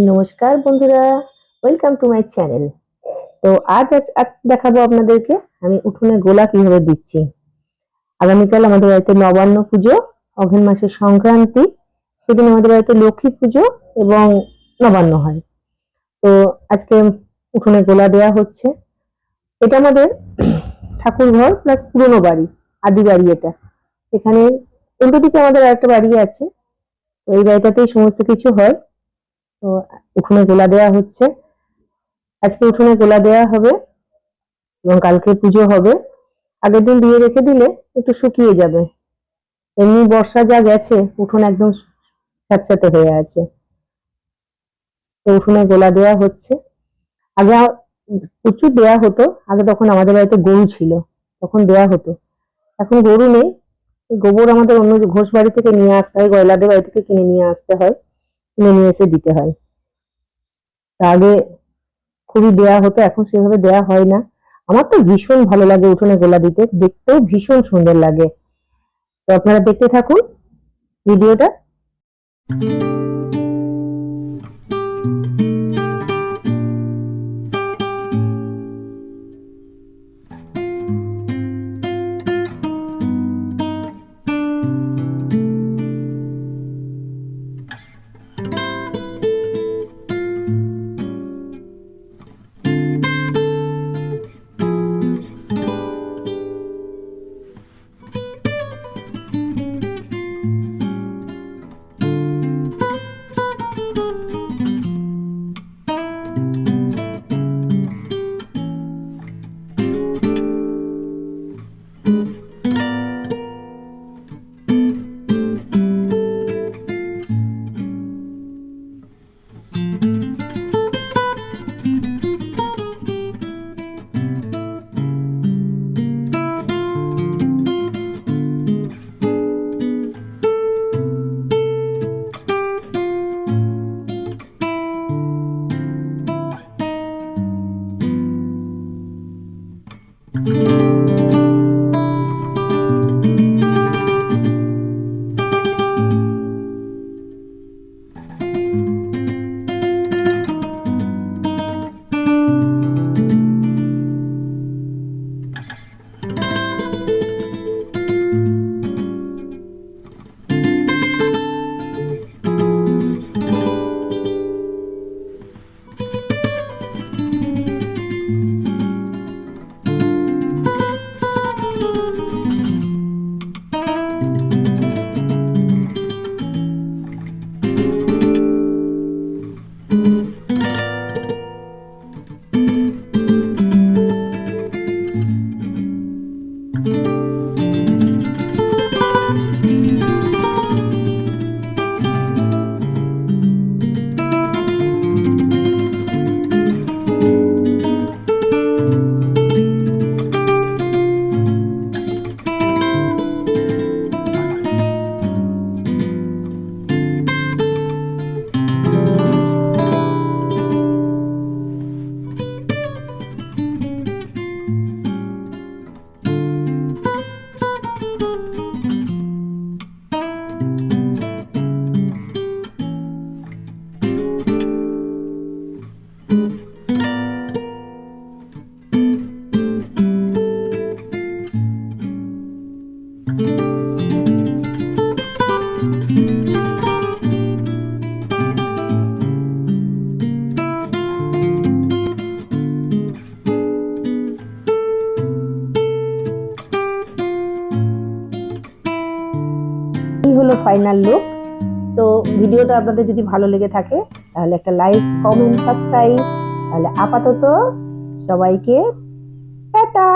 নমস্কার বন্ধুরা, welcome to my channel. তো আজ দেখাবো আপনাদেরকে আমি উঠোনে গোলা কিভাবে দিচ্ছি। আগামীকাল আমাদের বাড়িতে নবান্ন পুজো, অঘ্রান মাসের সংক্রান্তি, সেদিন আমাদের বাড়িতে লক্ষ্মী পুজো এবং নবান্ন হয়। তো আজকে উঠোনে গোলা দেওয়া হচ্ছে। এটা আমাদের ঠাকুর ঘর প্লাস পুরনো বাড়ি, আদি বাড়ি এটা। এখানে উল্টো দিকে আমাদের আরেকটা বাড়ি আছে, তো এই বাড়িটাতেই সমস্ত কিছু হয়। তো উঠোনে গোলা দেওয়া হচ্ছে। আজকে উঠোনে গোলা দেওয়া হবে এবং কালকে পুজো হবে। আগের দিন দিয়ে রেখে দিলে একটু শুকিয়ে যাবে। এমনি বর্ষা যা গেছে, উঠোন একদম স্যাঁতস্যাঁতে হয়ে আছে। তো উঠোনে গোলা দেওয়া হচ্ছে। আগে প্রচুর দেওয়া হতো, আগে তখন আমাদের বাড়িতে গরু ছিল, তখন দেওয়া হতো। এখন গরু নেই, গোবর আমাদের অন্য ঘোষ বাড়ি থেকে নিয়ে আসতে হয়, গয়লাদের বাড়ি থেকে কিনে নিয়ে আসতে হয়, কিনে নিয়ে এসে দিতে হয়। আগে খুবই দেয়া হতো, এখন সেভাবে দেয়া হয় না। আমার তো ভীষণ ভালো লাগে উঠোনে গোলা দিতে, দেখতেও ভীষণ সুন্দর লাগে। তো আপনারা দেখতে থাকুন ভিডিওটা। এই হলো ফাইনাল লুক। তো ভিডিওটা আপনাদের যদি ভালো লেগে থাকে তাহলে একটা লাইক, কমেন্ট, সাবস্ক্রাইব। তাহলে আপাতত সবাইকে টাটা।